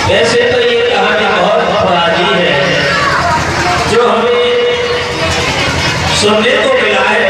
वैसे तो ये कहानी बहुत पुरानी है, जो हमें सुनने को मिला है।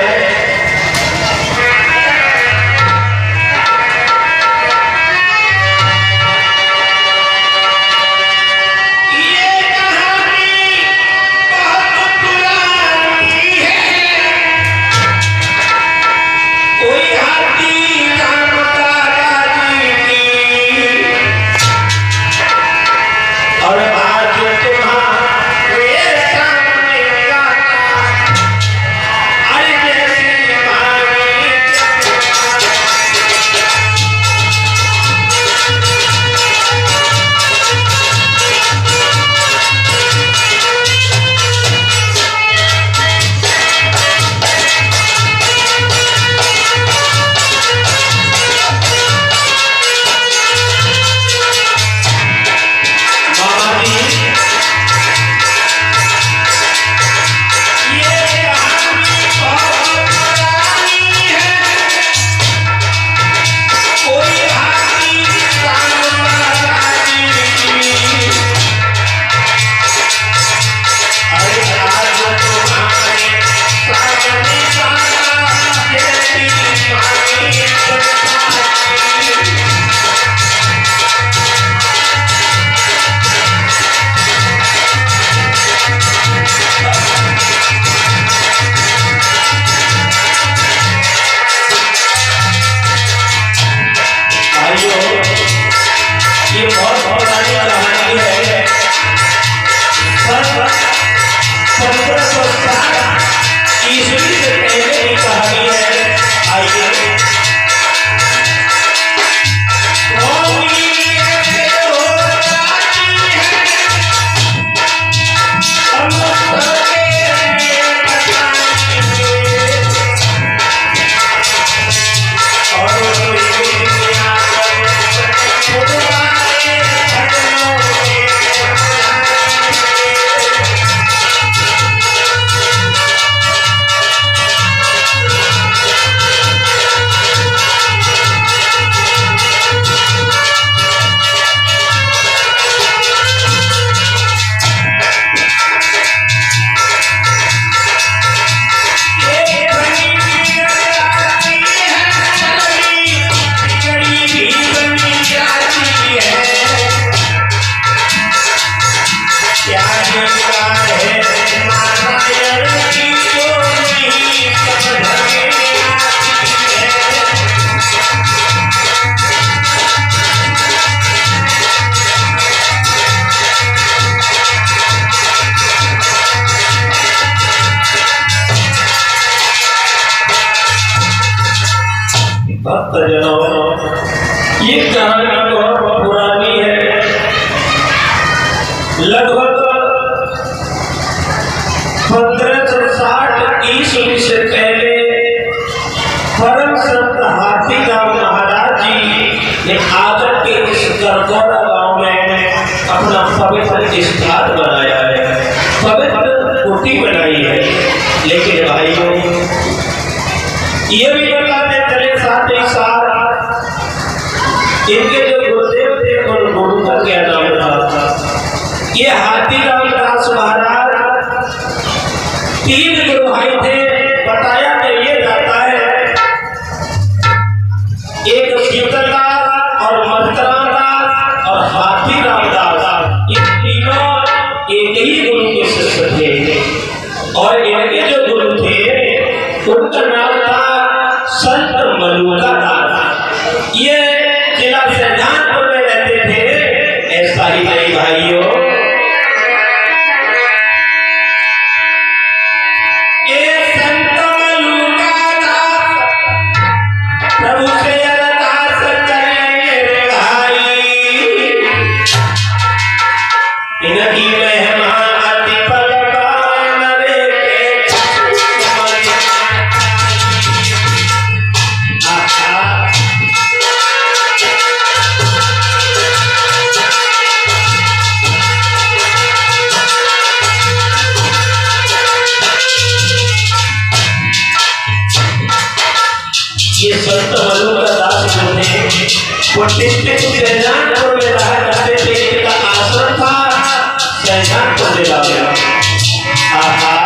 ये कहानी बहुत पुरानी है, लगभग 1560 ईस्वी से पहले परम संत हाथीराम महाराज जी ने आगरा के इस गरगौरा गांव में अपना पवित्र स्थान बनाया है, पवित्र कुटी बनाई है। लेकिन भाइयों, ये भी बताते चले साथ ही साथ इनके जो गुरुदेव थे और गुरु का क्या नाम था। ये हाथीराम दास महाराज 3 गुरु भाई थे। बताया कि ये जाता है, एक शीतलदास और मस्तरामदास और हाथीराम दास, ये तीनों एक ही गुरु के शिष्य थे। और इनके जो गुरु थे उनका नाम था संत मलूका दास। ये जिला शाहजहांपुर में रहते थे। ऐसा ही नहीं भाइयों, ये संत मलूका दास प्रभु से अरदास करेंगे रे भाई, इनकी महिमा अति फलवान रे ये संत मलूका दास जो थे वो शाहजहांपुर में रहा करते थे। से लाया आहा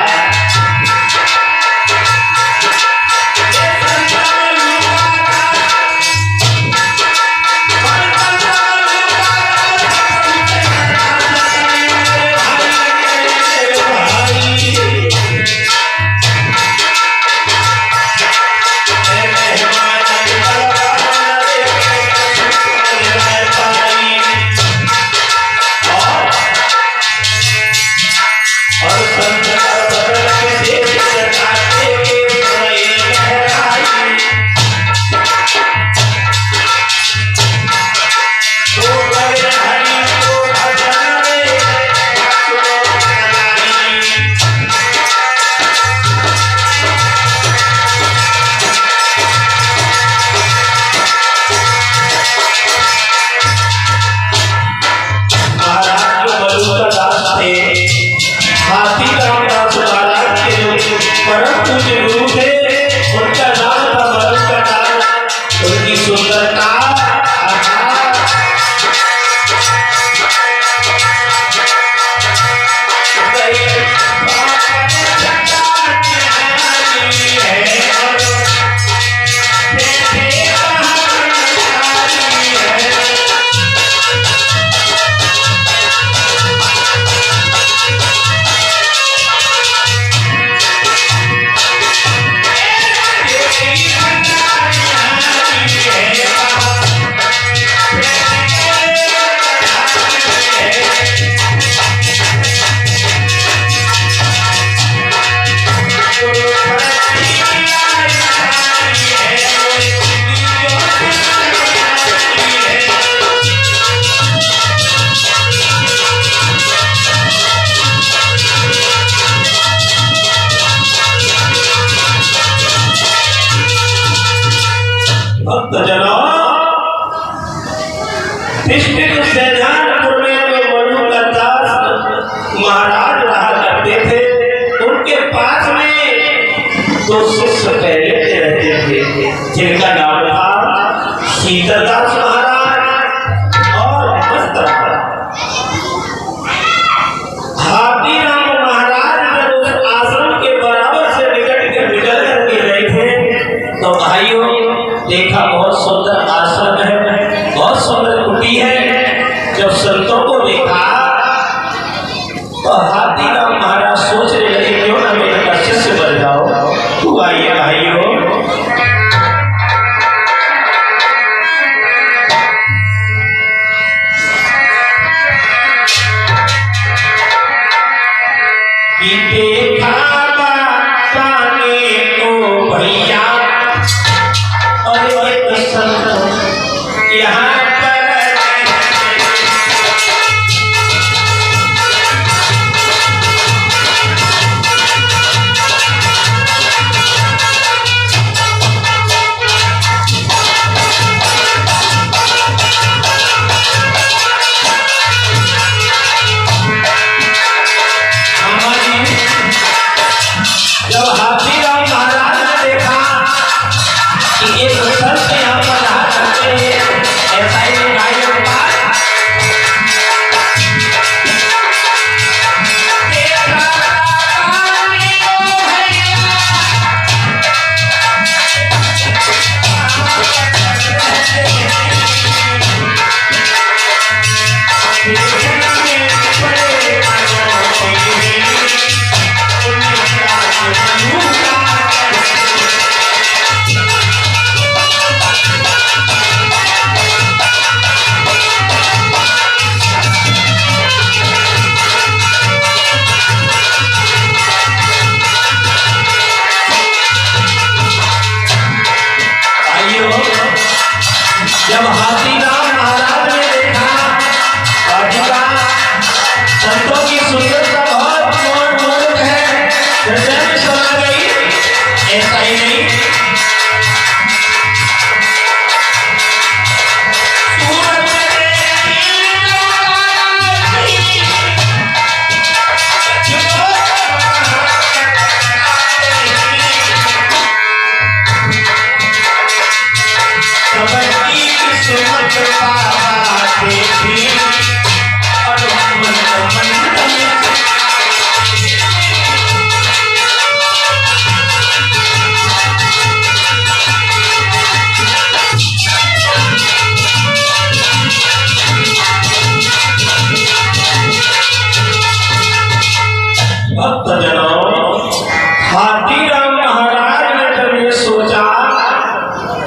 महाराज रहा करते थे। उनके पास में दो शिष्य पहले रहते थे जिनका नाम था शीतलदास महाराज और मस्तराज। हाथीराम महाराज जब उस आश्रम के बराबर से निकल करके रहे थे तो भाइयों देखा बहुत सुंदर आश्रम है, बहुत सुंदर कुटी है। जब संतों को देखा तो हाथीराम महाराज सोच रहे क्यों ना मेरा शिष्य बन जाओ। तू आइए भाइयों, देखा पाने को भैया और एक संत यहाँ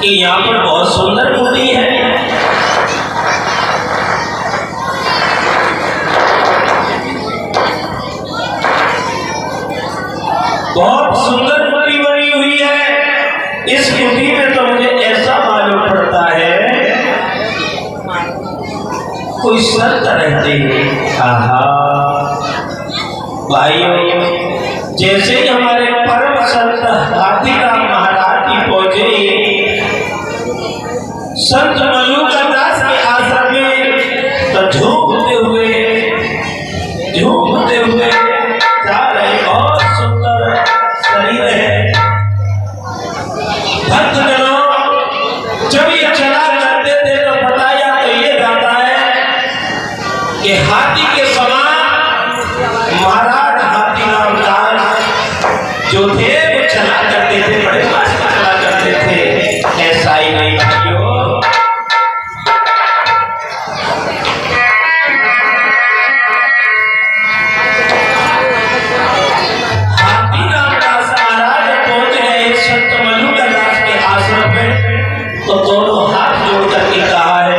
कि यहाँ पर बहुत सुंदर कुटी है। बहुत सुंदर कुटी बनी हुई है। इस कुटी में तो मुझे ऐसा मालूम पड़ता है कोई संत रहते हैं। आहा भाइयों, जैसे ही हमारे परम संत हाथीराम महाराज की पहुंचे संत मलुकदास के आश्रम में, तो झूमते हुए जा रहे। बहुत सुंदर शरीर है। भक्तजनों, जब ये चला करते थे तो बताया तो ये जाता है कि हाथी के समान महाराज हाथीराम दास जो थे वो चला करते थे, बड़े मस्त चला करते थे। ऐसा ही नहीं भाइयों, हाथीराम दास महाराज पहुंच गए संत मलुकदास के आश्रम में, तो दोनों हाथ जोड़ करके कहा है,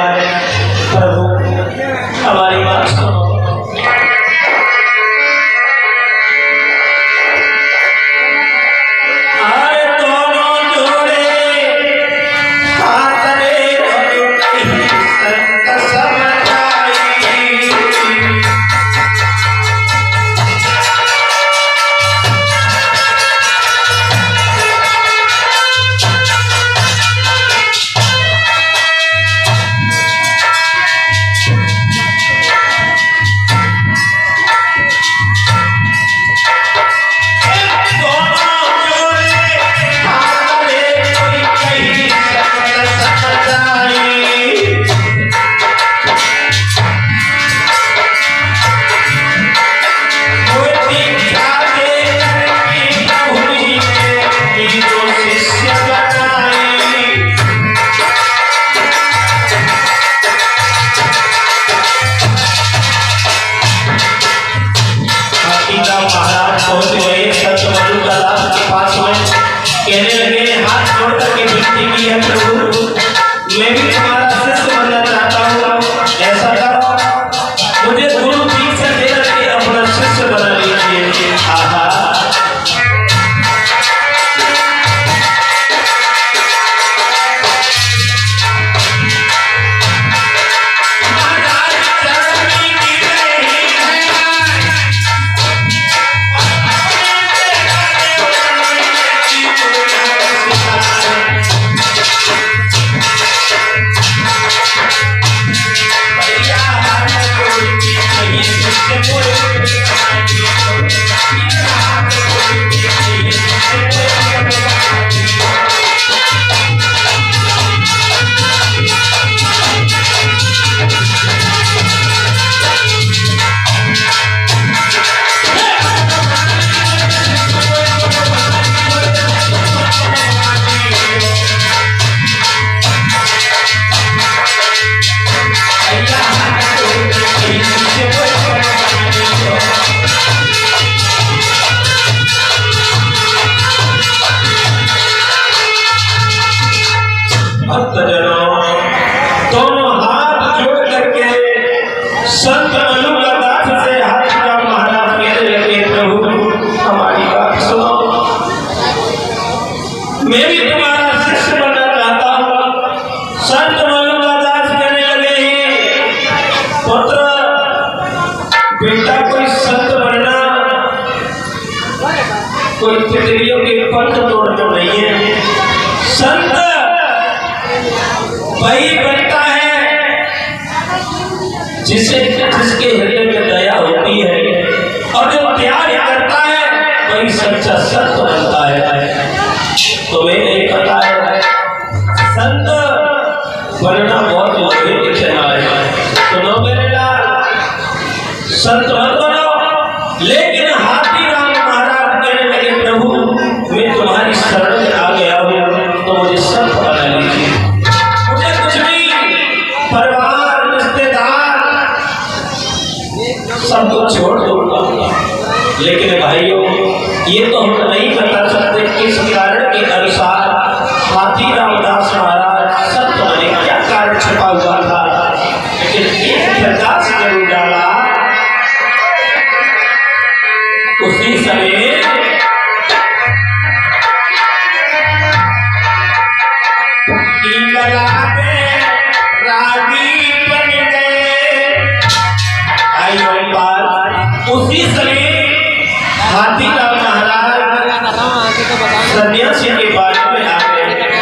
प्रभु हमारी बात सुनो। कहने लगे, हाथ जोड़ करके विनती की है, प्रभु मैं भी तुम्हारा शिष्य बनना चाहता हूँ। ऐसा करो, मुझे गुरु जी से दे करके अपना शिष्य बना लीजिए। आहा दोनों हाथ जोड़ करके संत मलुकदास से हाथीराम महाराज कहने लगे, प्रभु हमारी बात सुनो, मैं भी तुम्हारा शिष्य बनना चाहता हूँ। संत मलुकदास कहने लगे, पुत्र बेटा कोई संत बनना कोई तितलियों के पंख तोड़ना नहीं है। संत वही बनता है जिसके हृदय में दया होती है, और जो प्यार करता है वही सच्चा संत बनता है। तुम्हें नहीं पता है, संत बनना बहुत लोहे की चला है। सुनो मेरे लाल, संत मत बनो। लेकिन हाथीराम महाराज कहने लगे, प्रभु मैं तुम्हारी शरण में आ गया हूँ, तो मुझे संत बना लीजिए। मुझे कुछ भी परिवार रिश्तेदार सब कुछ छोड़ दूंगा। लेकिन भाइयों, ये तो हम नहीं बता सकते किस कारण के अनुसार हाथीराम दास महाराज एक प्रकाश जरूर डाला। उसी समय उसी समय हाथी राम महाराज सन्यासी के बारे में आ गए।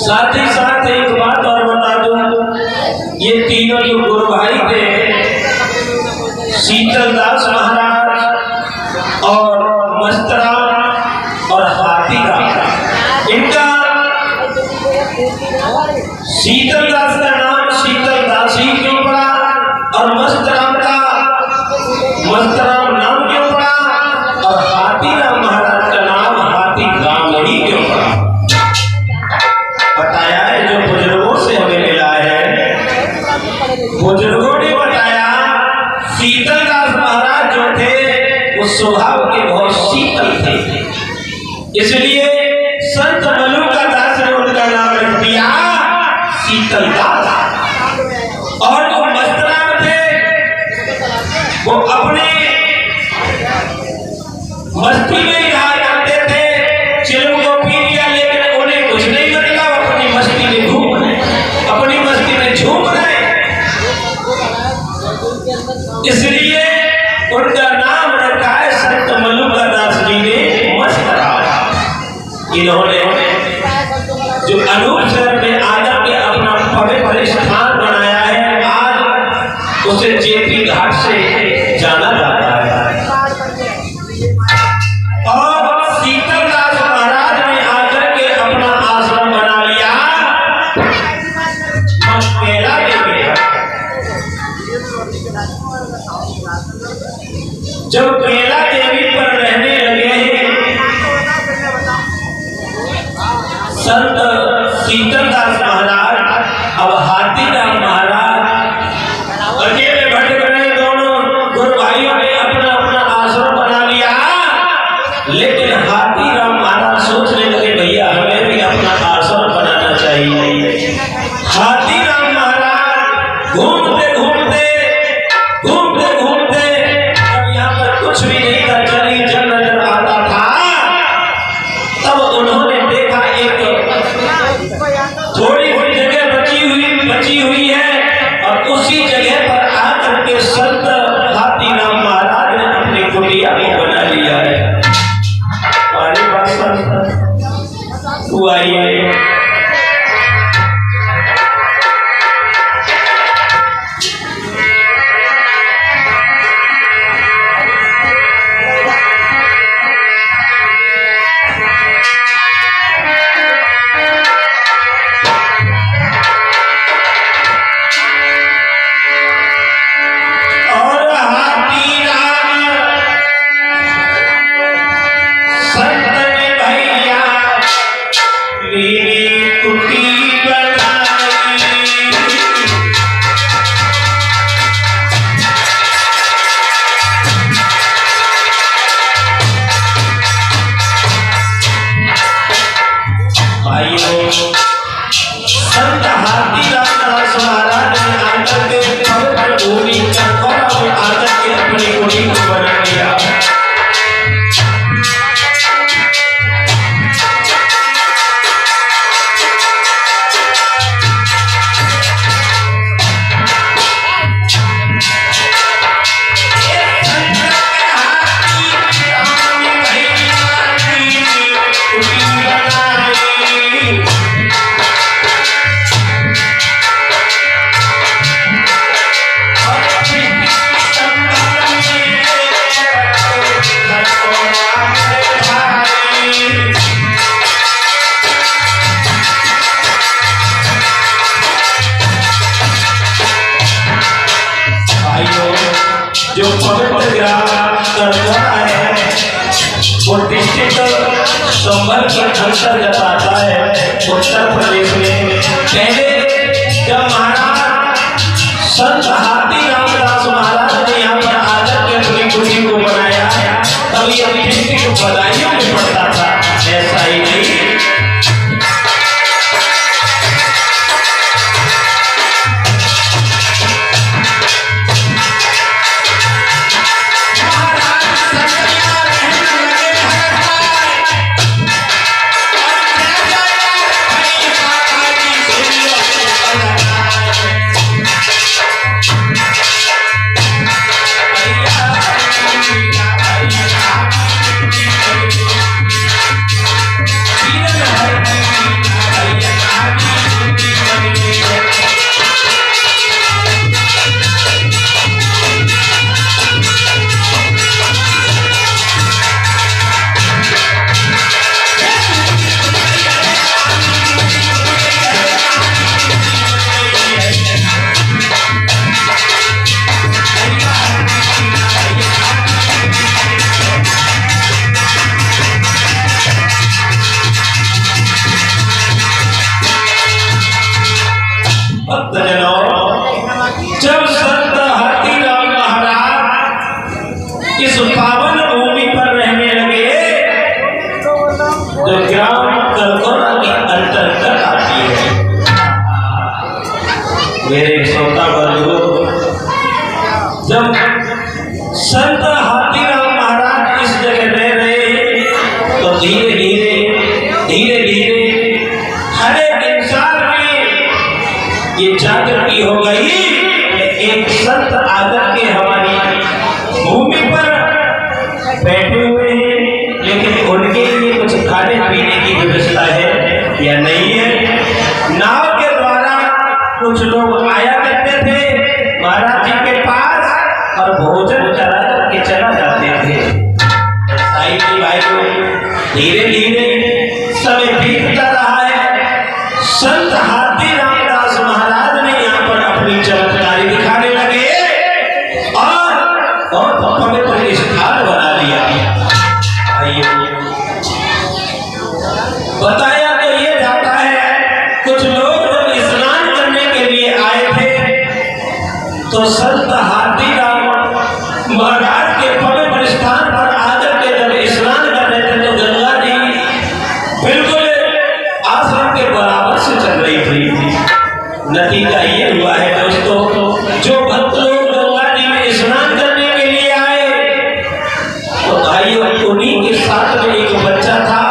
साथ ही साथ एक बात और बता दूं, ये तीनों जो गुरु भाई थे, शीतलदास महाराज और मस्तराम और हाथी राम, इनका शीतलदास का नाम शीतलदास ही क्यों पड़ा और मस्तराम का मस्तराम नाम क्यों पड़ा और हाथीराम महाराज का नाम हाथी राम ही क्यों पड़ा? बताया है जो बुजुर्गों से हमें मिला है, बुजुर्गों ने बताया शीतलदास महाराज जो थे वो स्वभाव के बहुत शीतल थे, इसलिए संत मलुका दास ने उनका नाम रख दिया शीतलदास। और जो मस्तराम थे वो अपने मस्ती में ही रहा करते थे, चिलों को पी लिया लेकिन उन्हें कुछ नहीं मतलब, अपनी मस्ती में घूम रहे, अपनी मस्ती में झूम रहे, इसलिए उनका नाम रखा है संत मलुका दास जी ने मस्तराम। इन्होंने जो अनूप शहर में आकर के अपना पवित्र स्थान बनाया है, आज उसे जेपी घाट से जाना जाता है। और शीतलदास महाराज ने आकर के अपना आश्रम बना लिया केला देवी। जब केला देवी पर रहने लगे संत शीतलदास महाराज, अब हाथीराम महाराज अकेले भटक रहे, दोनों गुरु भाइयों ने अपना अपना आश्रम बना लिया, लेकिन हाथीराम महाराज सोचने लगे भैया हमें भी अपना आश्रम बनाना चाहिए। हाथीराम महाराज घूमते घूमते घूमते घूमते जब यहाँ पर कुछ भी नहीं था, चली जल नजर आता था, तब उन्होंने देखा एक थोड़ी सी जगह बची हुई है और उसी जगह पर आकर के संत हाथीराम महाराज ने अपनी कुटिया को बना लिया है। तू आइए संत हाथीराम दास महाराज ने आकर के पवित्र भूमि चंदौरा में आकर के अपनी कुटी को बना लिया। जो पवित्र ग्राम करजोरा है वो डिस्ट्रिक्ट संभल के अंतर्गत आता है, उत्तर प्रदेश में। पहले जब महाराज संत हाथीराम दास महाराज ने यहाँ पर आकर के अपनी कुटी को बनाया, तब यह डिस्ट्रिक्ट बदायूं में पड़ता था, ऐसा ही नहीं। मेरे श्रोता बंधु, जब संत हाथीराम महाराज इस जगह रह रहे तो धीरे धीरे हर एक इंसान में ये जागृति हो गई। एक संत आकर के हमारी भूमि पर बैठे हुए हैं, लेकिन उनके लिए कुछ खाने पीने की व्यवस्था है या नहीं है। नाव के द्वारा कुछ लोग आया करते थे महाराज जी के पास और भोजन करा करके चला जाते थे। भाई धीरे धीरे समय बीतता रहा है। संत हाथीराम दास महाराज ने यहाँ पर अपनी चमत्कारी दिखाने लगे और पवित्र स्थान बना लिया। बताया तो ये जाता है, कुछ लोग जब स्नान करने के लिए आए थे तो संत हाथीराम महाराज के पवित्र स्थान पर आकर के जब स्नान कर रहे थे तो गंगा जी बिल्कुल आश्रम के बराबर से चल रही थी। नतीजा ये हुआ है दोस्तों, जो भक्त लोग गंगा जी में स्नान करने के लिए आए तो भाइयों उन्हीं के साथ में एक बच्चा था।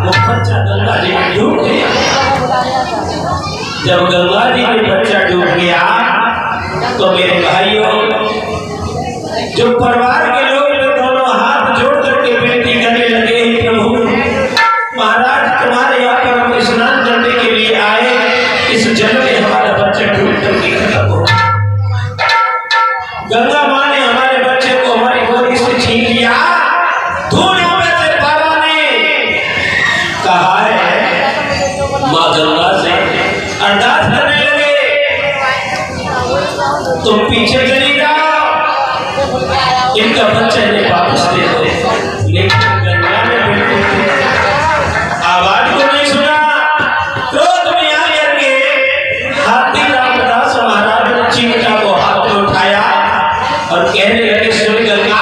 वो बच्चा गंगा जी में डूब गया। जब गंगा जी में बच्चा डूब गया तो मेरे भाइयों, जो परिवार के लोग दोनों हाथ जोड़ करके विनती करने लगे, प्रभु महाराज तुम्हारे यहाँ पर हम स्नान करने के लिए आए, इस जल में हमारा बच्चा डूब करके खत्म हो। गंगा माँ ने हमारे बच्चे को हमारी गोदी से छीन लिया। दोनों में से बाबा ने कहा है, माँ गंगा से अरदास करने लगे, तुम पीछे चली जाओ, इनका बच्चा ने वापस दे दो। लेकिन गंगा ने बिल्कुल आवाज को नहीं सुना। क्रोध में आकर के हाथीराम दास महाराज ने चिमटा को हाथ में उठाया और कहने लगे, सुन गंगा,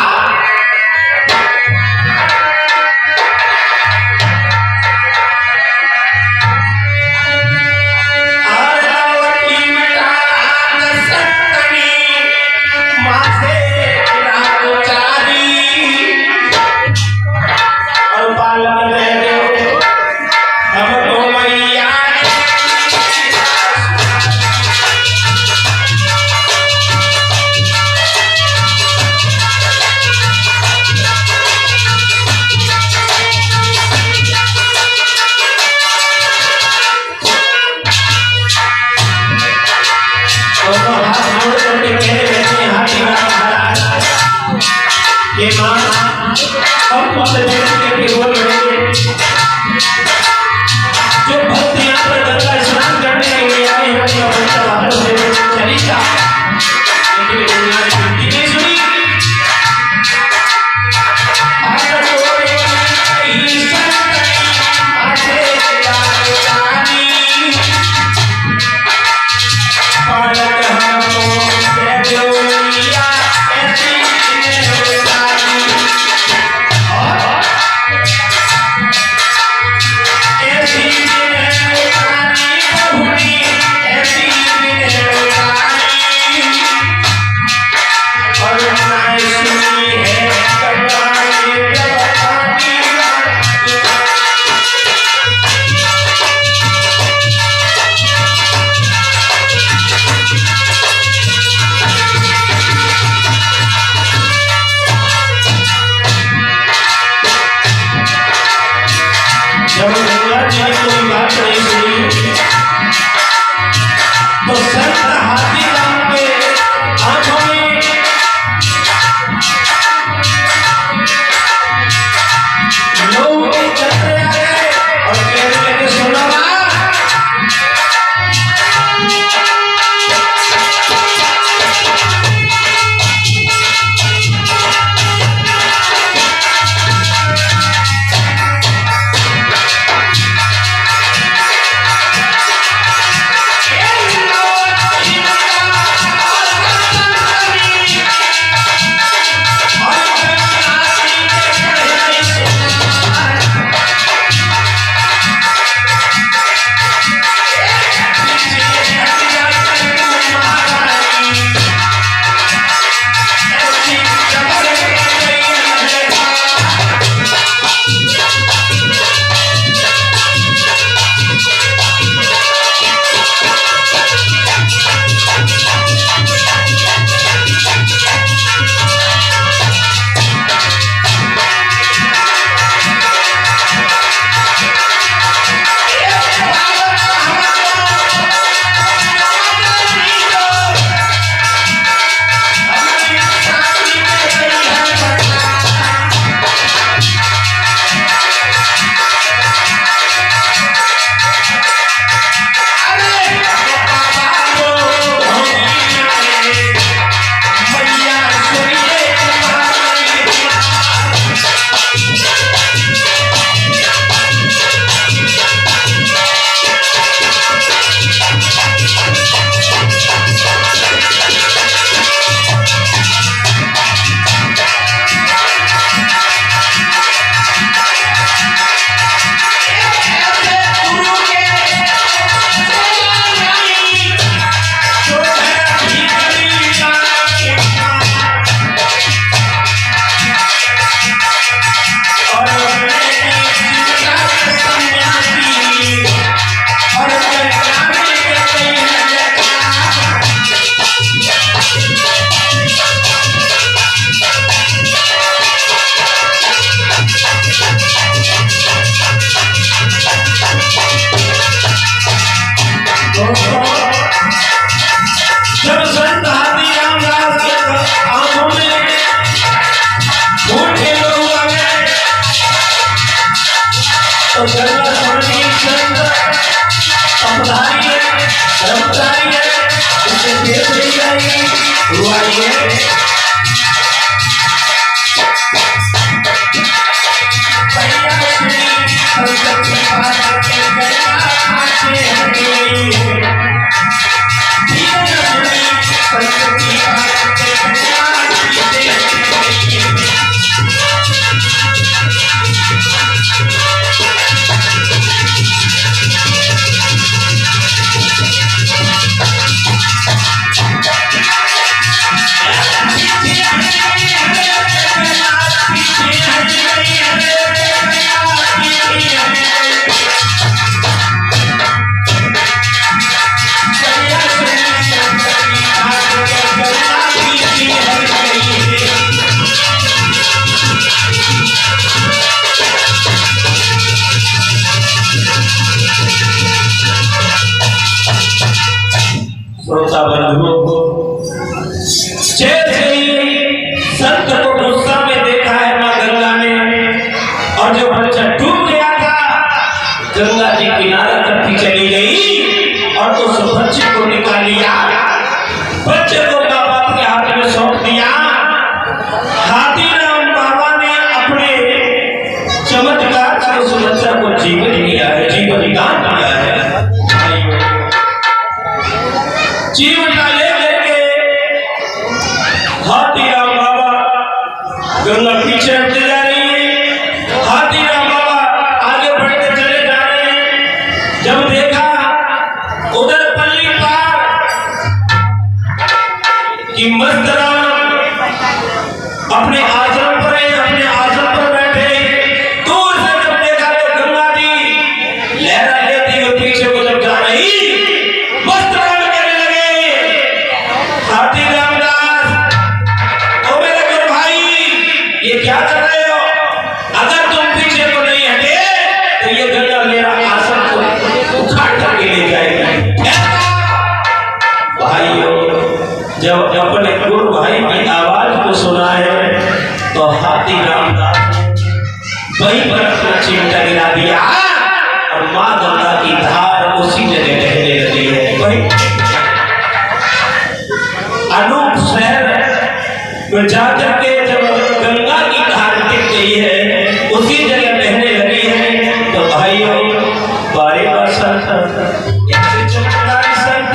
जो भक्त यहाँ पर गंगा स्नान करने के लिए आए हैं उनका बच्चा वापस चली जा, लेकिन दुनिया ने विनती नहीं सुनी। ऐसी श्रोता बंधुओं, जैसे ही संत को गुस्सा में देखा है मां गंगा ने, और जब बच्चा डूब गया था, गंगा जी किनारा करती चली गई और उस बच्चे को निकाल लिया, बच्चे को बाबा के हाथ में सौंप दिया। हाथीराम बाबा ने अपने चमत्कार से उस बच्चा को जीवन दिया है, जीवन दान दिया है। जीवन का ले लेके हाथीराम बाबा गंगा पीछे हटते जा रही है, हाथीराम बाबा आगे बढ़ते चले जा रहे हैं। जब देखा उधर पल्ली पार कि मस्तराम अपने आश्रम पर है, अपने आश्रम पर बैठे, दूर से जब देखा तो गंगा जी लहरा लेती हुई पीछे को जब जा रही, मस्तराम हाथीराम दास, ओ मेरे गुरु भाई, ये क्या कर रहे हो? अगर तुम पीछे को नहीं हटे तो ये गंगा मेरा आश्रम को उखाड़ करके ले जाएगी। भाइयों, जब अपने गुरु भाई की आवाज को सुना है तो हाथीराम दास वहीं पर अपना चिमटा गिरा दिया और मां गंगा की धार उसी जगह बहने लगी है। वही अनूप शहर में जाकर के जब गंगा की धार टिक गई है, उसी जगह बहने लगी है, तो भाइयों बारे बार संत ऐसे चमत्कारी संत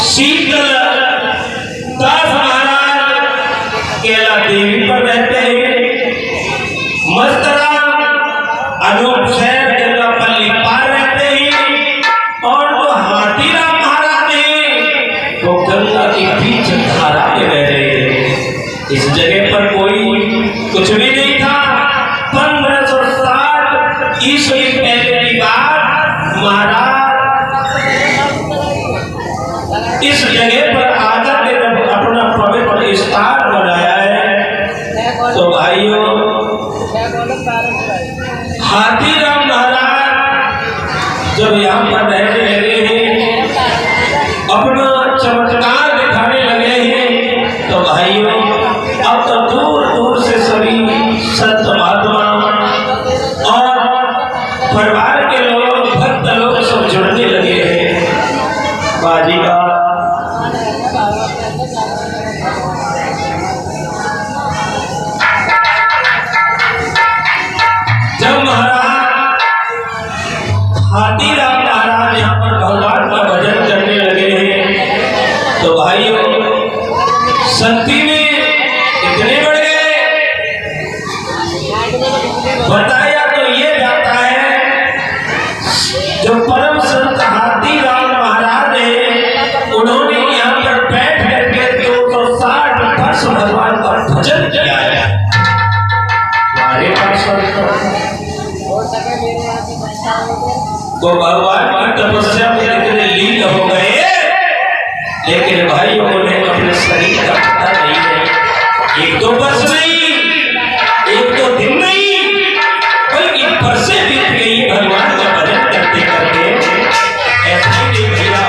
शीतल दास महाराज केला देवी पर रहते हैं, मस्तराम अनूप शहर गंगा पल्ली पार रहते हैं, और जो हाथीराम महाराज हैं वो गंगा के बीच धारा में रह रहे हैं। इस जगह पर कोई कुछ भी नहीं था। 1560 ईस्वी पहले की बात, महाराज इस जगह पर आकर के जब अपना पवित्र स्थान बनाया है, तो भाइयों हाथीराम महाराज जब यहाँ पर रहने लगे हैं, अपना चमत्कार दिखाने लगे हैं, तो भाइयों अब तो दूर दूर से सभी संत महात्मा और परिवार के लोग, भक्त लोग सब जुड़ने लगे हैं। बाजीगर तो भाइयों संति में इतने बढ़ गए, बताया तो ये जाता है जो परम संत हाथीराम महाराज है, उन्होंने यहाँ पर बैठ करके 260 वर्ष भगवान का भजन किया है। हमारे पास तो भगवान की तपस्या में इतने लीन हो गए, लेकिन भाइयों ने अपने शरीर का पता नहीं है। 1-2 वर्ष नहीं, 1-2 दिन नहीं, बल्कि वर्षें बीत गई भगवान का भजन करते करते। ऐसा ही नहीं भैया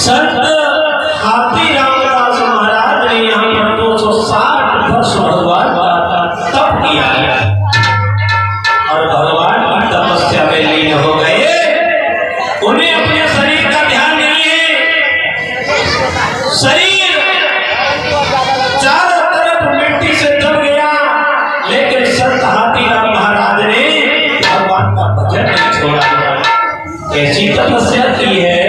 संत हाथीराम दास महाराज ने यहाँ पर 260 वर्ष भगवान का तप किया और भगवान की तपस्या में लीन हो गए। उन्हें अपने शरीर का ध्यान नहीं है, शरीर चारों तरफ मिट्टी से दब गया, लेकिन संत हाथीराम महाराज ने भगवान का भजन नहीं छोड़ा। ऐसी तपस्या की है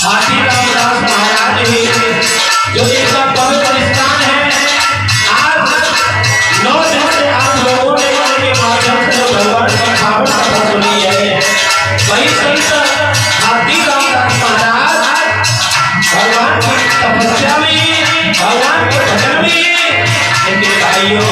हाथीराम दास महाराज जो इसका पवित्र स्थान है। आज 9 दिन से आप लोगों ने उनके माध्यम से भगवान का भावना कथा सुनी है। वही संत हाथीराम दास महाराज भगवान की तपस्या में, भगवान के भजन में, लेकिन भाइयों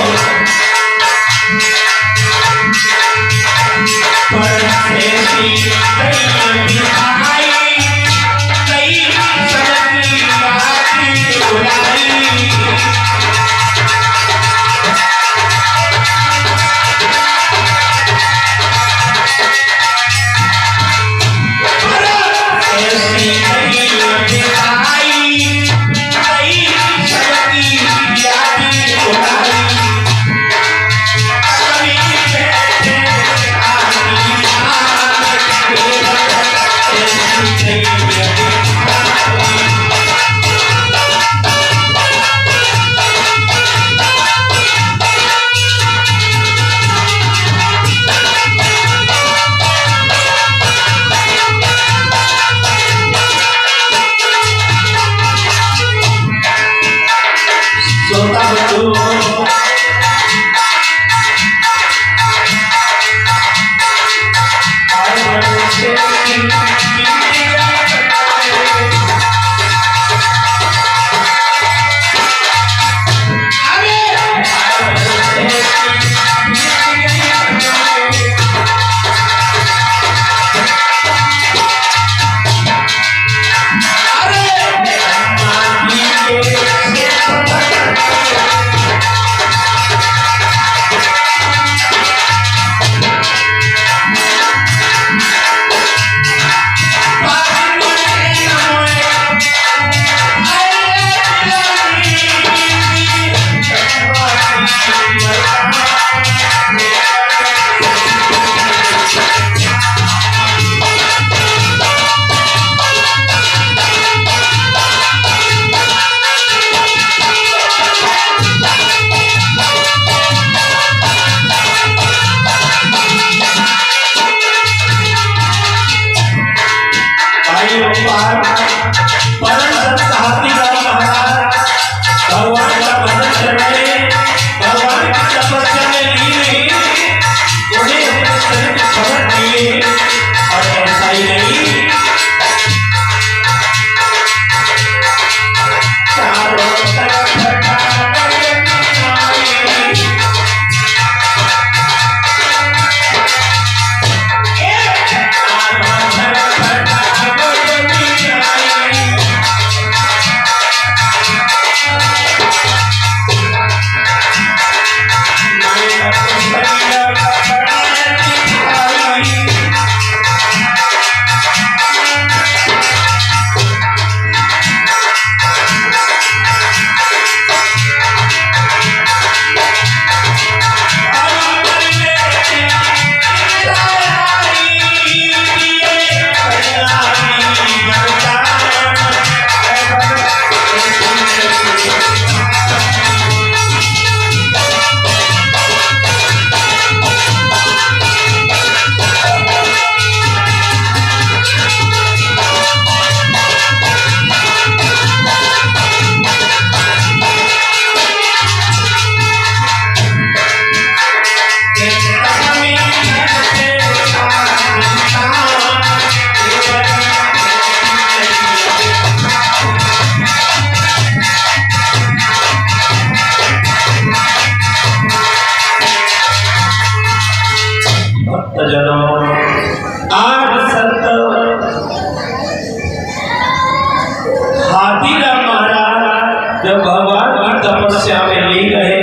जब भगवान की तपस्या में लीन रहे,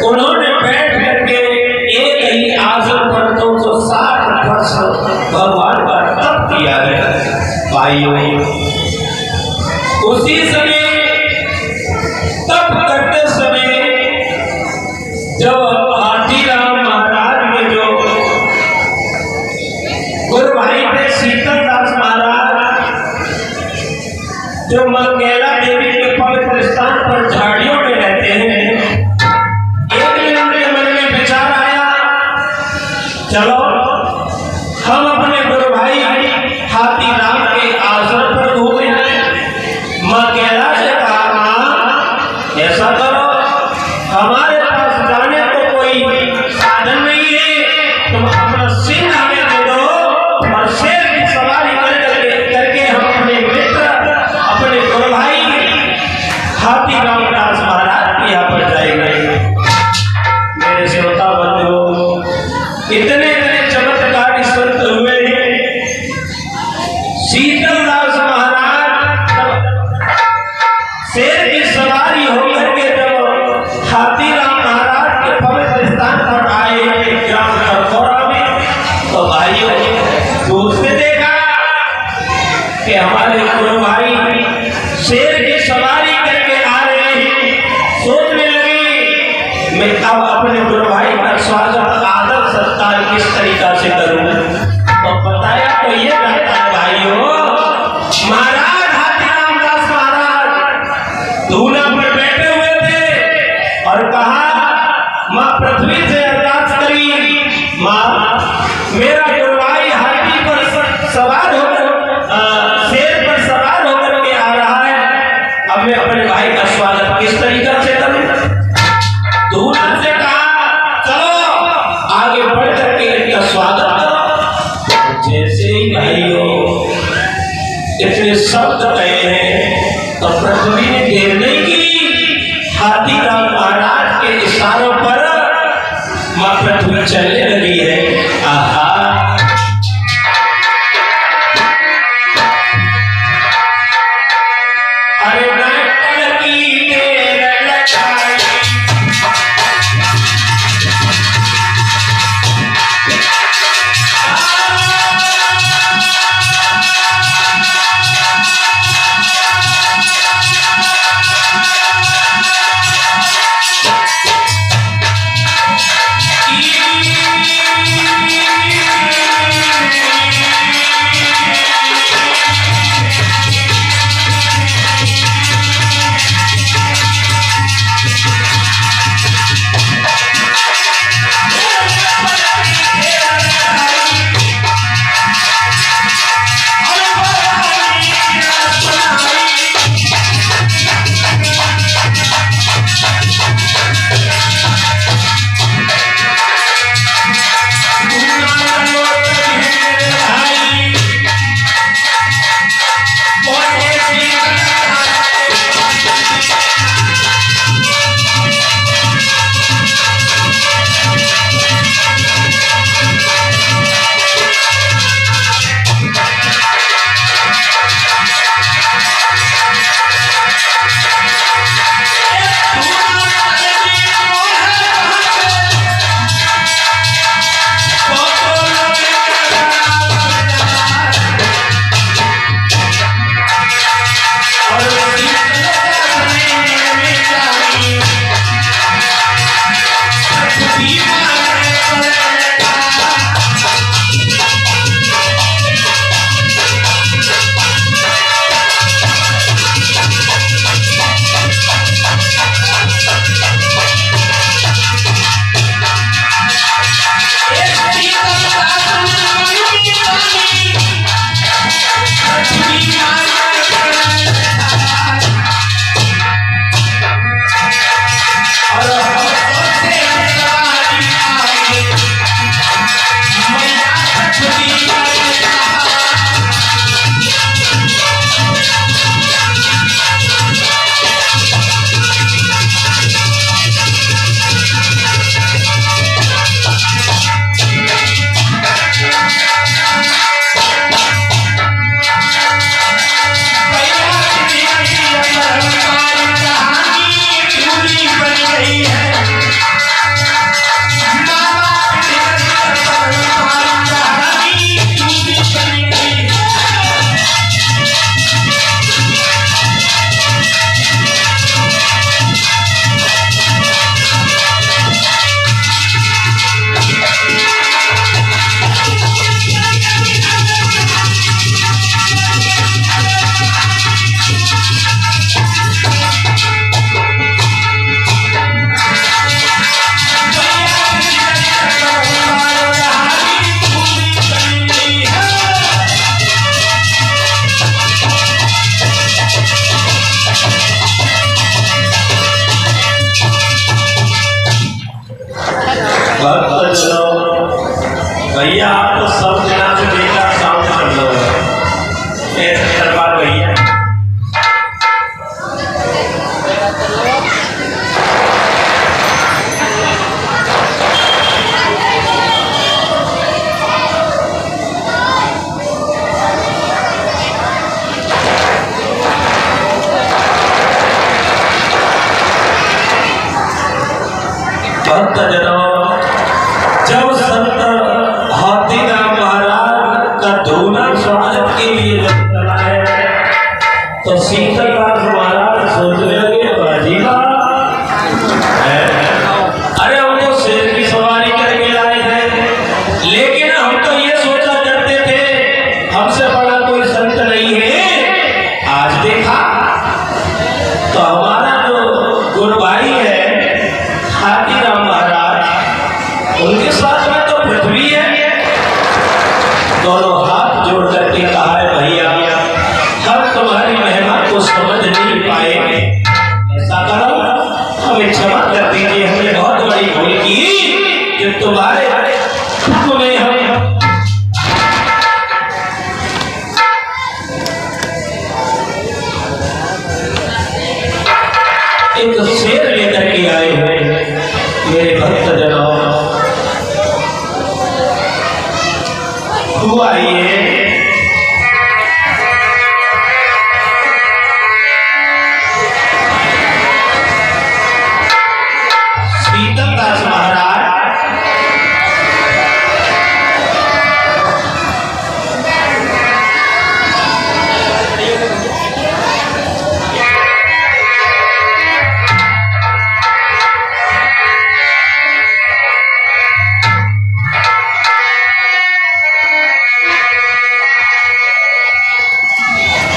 उन्होंने बैठ करके एक ही आसन पर 260 वर्ष भगवान का तप किया है। भाइयों, उसी समय तप करते समय जब हाथीराम महाराज में जो गुरु भाई थे शीतलदास महाराज, जो मंगेला देवी के पवित्र स्थान पर झाड़ियों में रहते हैं, एक दिन उनके मन में विचार आया, चलो हम अपने गुरु भाई हाथीराम के आश्रम पर घूमे। मंगेला से कहा, ऐसा करो, हमारे पास जाने को कोई साधन नहीं है, तुम अपना सिंह हमें दे दो और शेर की सवारी करके हम अपने मित्र अपने गुरु भाई हाथीराम दास महाराज के यहाँ पर जाएंगे। मेरे श्रोता बंधुओं, इतने चमत्कार संत हुए शीतलदास महाराज शेर की सवारी होकर के जब हाथीराम महाराज के पवित्र स्थान पर आए ग्राम खरखोरा में, तो भाइयों दूर से देखा कि हमारे गुरु भाई शेर की सवारी करके आ रहे हैं। सोचने लगे मैं अब अपने गुरु भाई का स्वागत आदर सत्कार किस तरीका से करूं। तो बताया तो ये कहता है भाइयों, महाराज हाथीराम दास महाराज धूना पर बैठे हुए थे और कहा, माँ पृथ्वी से अरदास करी, माँ मेरा गुरु भाई हाथी पर सवार होकर शेर पर सवार होकर के आ रहा है, अब मैं अपने भाई का स्वागत किस तरीका से करूं। दूना से कहा, चलो आगे बढ़ करके इनका स्वागत करो। जैसे ही भाइयों, इतने शब्द कहे हैं तो पृथ्वी ने देर नहीं की। हाथीराम महाराज के इशारों पर मां पृथ्वी चलने लगी है। आहा, अरे नाटक की देर लगाई, भैया आप तो सब जना से बेटा साउंड कर लो ऐसे दरबार भैया। भक्त जनों, जब संत हाथीराम महाराज का धूना स्वागत के लिए जब चला है तो सीतादास महाराज सोचने लगे बाजीवा, अरे हम तो शेर की सवारी करके लाए थे, लेकिन हम तो ये सोचा करते थे हमसे बड़ा कोई संत नहीं है। आज देखा तो हमारा जो गुरुभाई है हाथीराम महाराज, उनके साथ में तो पृथ्वी है। दोनों हाथ जोड़ करके कहा है भैया हम तुम्हारी महिमा को समझ नहीं पाए, ऐसा करो हमें क्षमा कर दीजिए, हमने बहुत बड़ी भूल की कि तुम्हारे हुक्म में हम एक शेर लेकर के आए हुए मेरे भक्त जनों। हुआ ये शीतलदास महाराज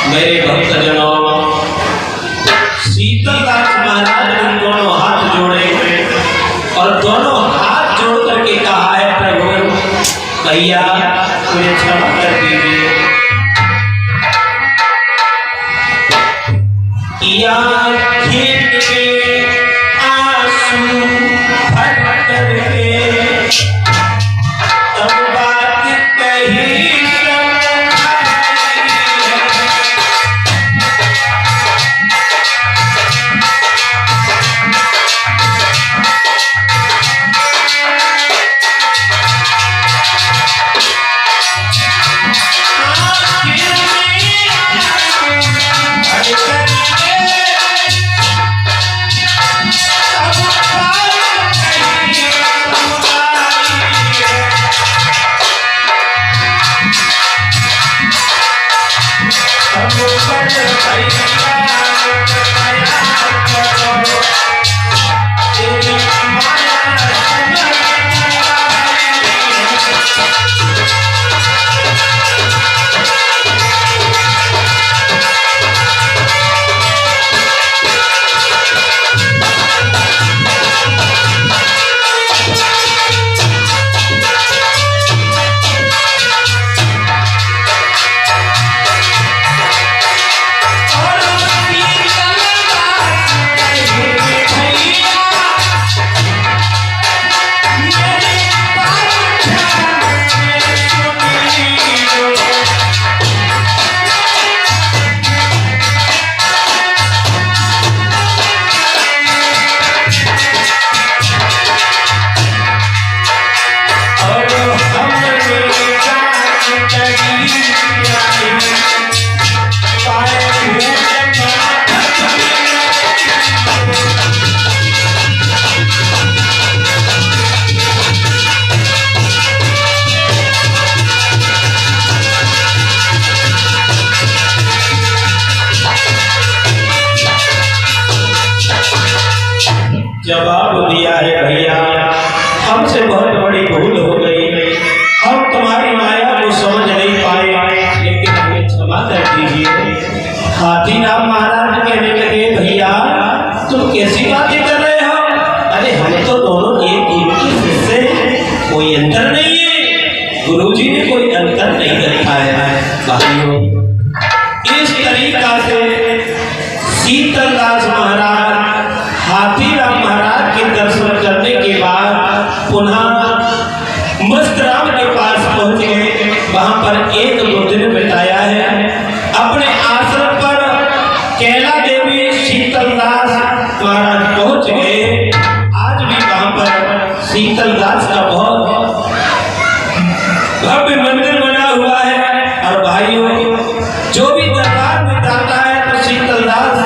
मेरे भक्तजनों, शीतलदास महाराज ने दोनों हाथ जोड़े और दोनों हाथ जोड़ करके कहा है, प्रभु भैया मुझे क्षमा कर दीजिए। आँखें के आंसू भर करके तब बात कही जवाब दिया है, भैया हमसे बहुत बड़ी भूल हो गई, हम तुम्हारी माया को समझ नहीं पाए, लेकिन हमें क्षमा कर दीजिए। हाथीराम महाराज कहने लगे, भैया तुम कैसी बातें कर रहे हो? अरे हम तो दोनों एक गुरु के शिष्य हैं, कोई अंतर नहीं है, गुरुजी ने कोई अंतर नहीं दिखाया है। भाइयों, इस तरीका से शीतलदास महाराज हाथीराम महाराज के दर्शन करने के बाद पुनः मस्तराम के पास पहुंच गए। वहां पर एक बुद्ध बिठाया है अपने आश्रम पर। कैला देवी शीतलदास महाराज पहुंच गए। आज भी वहां पर शीतलदास का बहुत भव्य मंदिर बना हुआ है। और भाइयों, जो भी दरबार में जाता है तो शीतलदास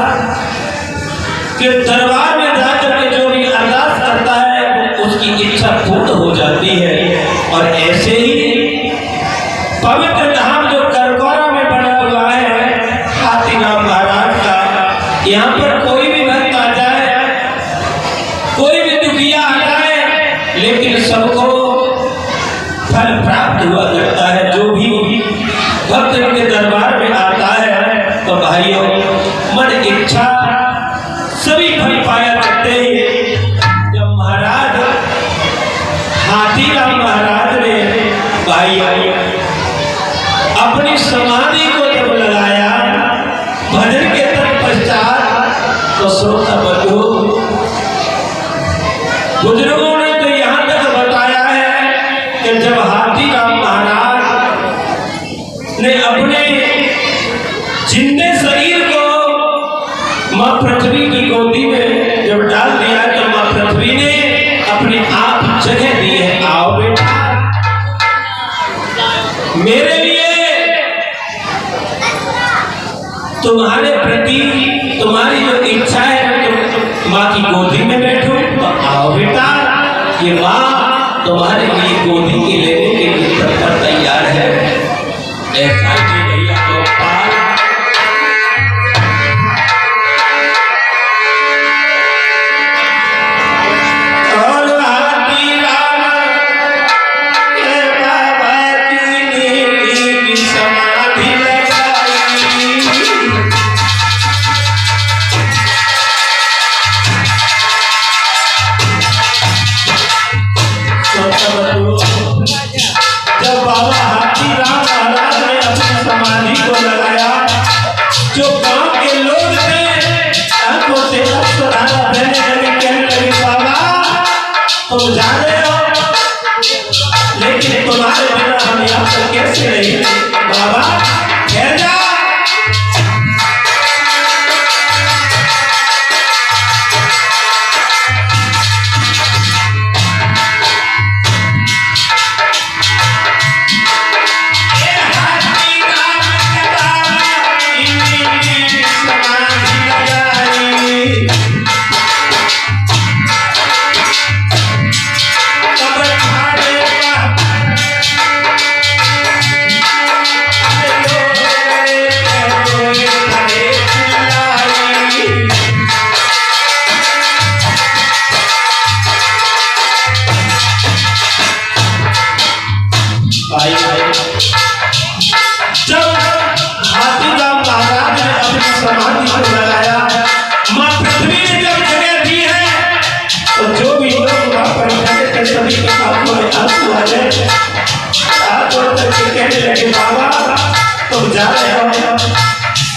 के दरबार में जाकर के जो भी अरदास करता है उसकी इच्छा पूर्ण हो जाती है। और ऐसे ही पवित्र धाम जो करकोरा में बना हुआ है हाथीराम महाराज का, यहाँ पर कोई भी भक्त आ जाए, कोई भी दुखिया आ जाए, लेकिन सबको फल प्राप्त हुआ करता है। जो भी भक्त के दरबार में आता है तो भाइयों मन इच्छा सभी फल पाया करते हैं। जब महाराज हाथीराम महाराज ने भाई अपनी समाधि को जब लगाया भजन के तत्पश्चात, तो श्रोता बंधु बुजुर्गों ने तो यहाँ तक बताया है कि जब हाथीराम महाराज ने अपने जिंदे शरीर को मां पृथ्वी की गोदी में जगह दी है, आओ बेटा। मेरे लिए तुम्हारे प्रति तुम्हारी जो इच्छा है तुम माँ की गोदी में बैठो, तो आओ बेटा। ये माँ तुम्हारे लिए गोदी के लेने के लिए तैयार है। ऐसा ही भैया गोपाल। जब बाबा हाथीराम महाराज ने अपनी समाधि को लगाया, जो गांव के लोग थे आंखों से अश्रुधारा बहने लगे, कहने लगे बाबा तुम जा रहे हो, लेकिन तुम्हारे बिना हम यहाँ पर कैसे रहे। बाबा ठहर जा। जब हाथीराम महाराज ने अपनी समाधि को लगाया, माँ पृथ्वी ने जब जगह दी है, तो जो भी लोग वहाँ पर बैठे थे सभी के आंखों में आंसू आ गए। हाथ जोड़कर के कहने लगे बाबा तुम जा रहे हो,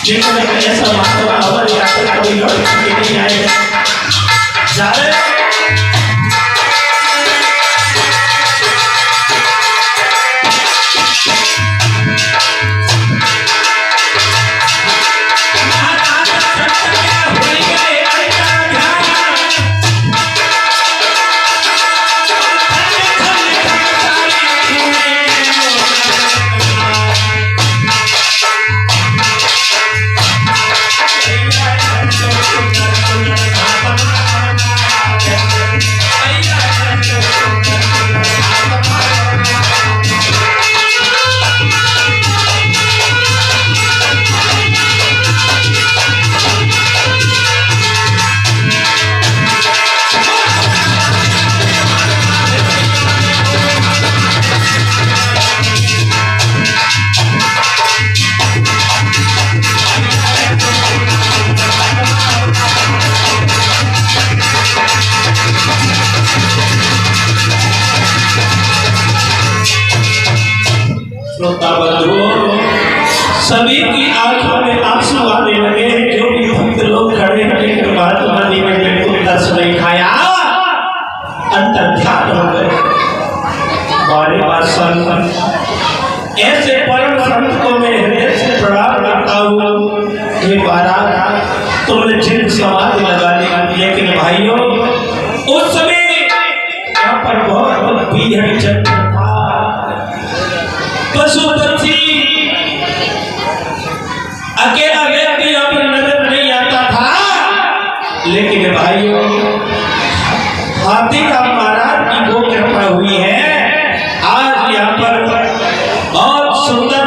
लेकिन ऐसा महात्मा हमारे यहाँ पर कभी लौट के नहीं आए। जा रहे हो। सभी की आंखों में आंसू आने लगे। जो भी भक्त लोग खड़े खड़े परमात्मा ने उनको दर्श नहीं खाया, अंतर ध्यान हो गए। हमारे पास संत ऐसे परम संत को मैं हृदय से प्रणाम करता हूँ। ये महाराज तुमने जिन समाधि लगा दी, लेकिन भाइयों उस समय यहाँ पर बहुत भीड़ जगह था, पशु पक्षी अकेला व्यक्ति यहाँ पर नजर नहीं आता था। लेकिन भाइयों हाथीराम महाराज की वो कृपा हुई है, आज यहाँ पर बहुत सुंदर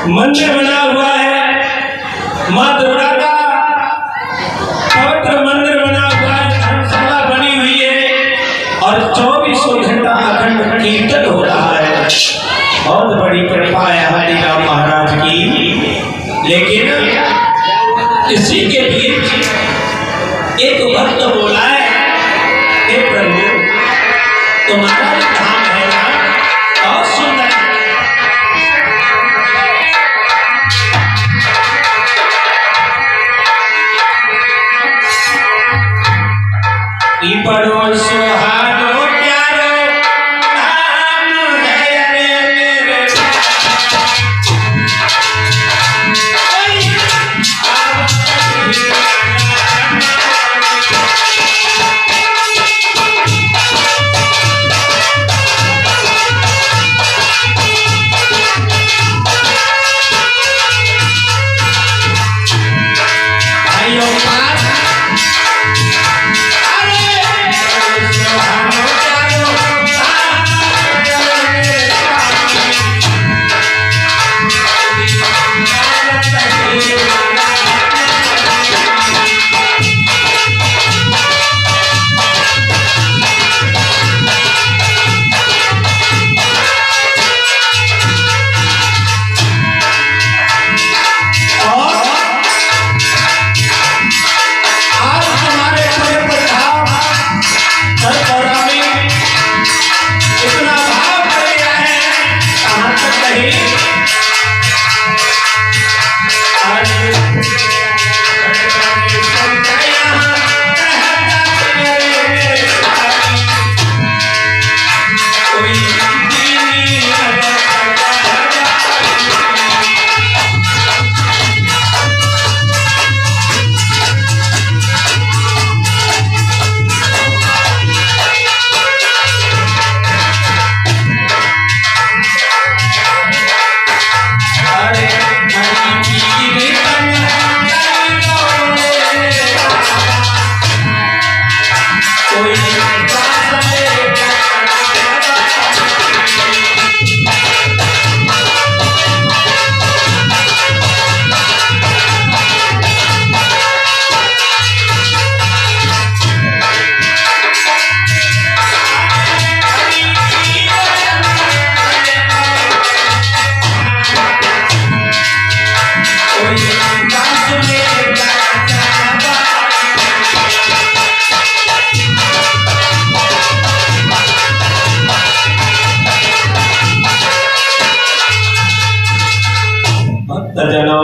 मंदिर बना हुआ है। माँ दुर्गा का पवित्र मंदिर बना हुआ है, धर्मशाला बनी हुई है और 24 घंटा अखंड कीर्तन हो रहा है। बहुत बड़ी कृपा है हाथीराम महाराज की। लेकिन इसी के बीच एक भक्त बोला है, हे प्रभु तुम्हारा धाम है ना बहुत सुंदर, बड़ो सुहानो प्यारो नाम है मेरे। भक्तजनों,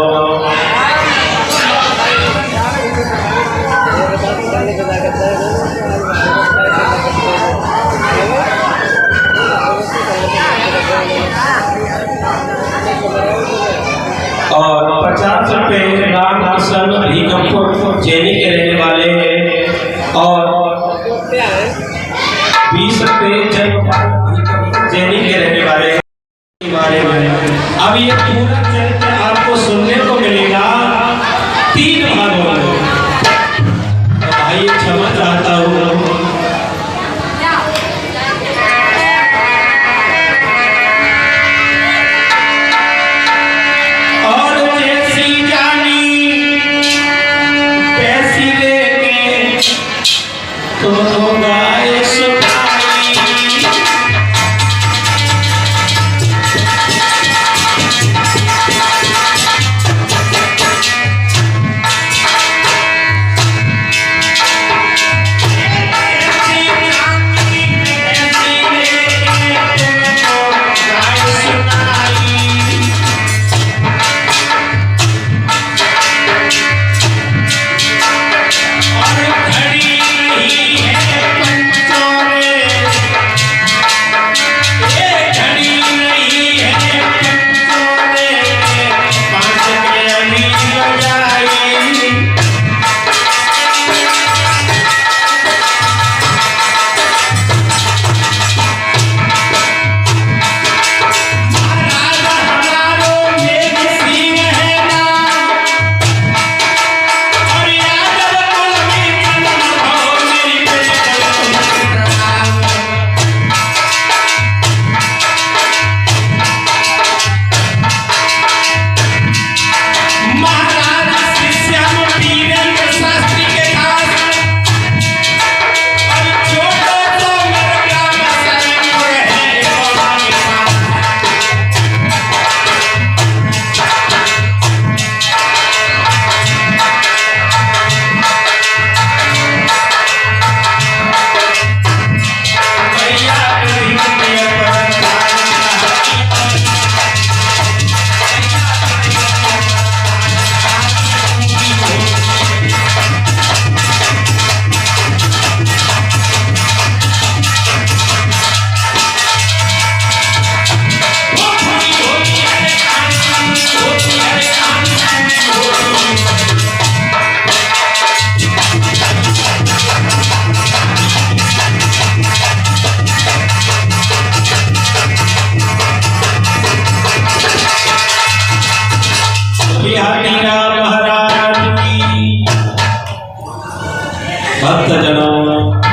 और 50 रुपये रामकृष्ण भीकमपुर चेनी के रहने वाले हैं और 20 रुपये चेनी के रहने वाले हैं। अब ये पूरा चरित्र आपको सुनने को मिलेगा 3 भागों में। भाई क्षमा चाहता हूँ, महाराज की। भक्तजनों,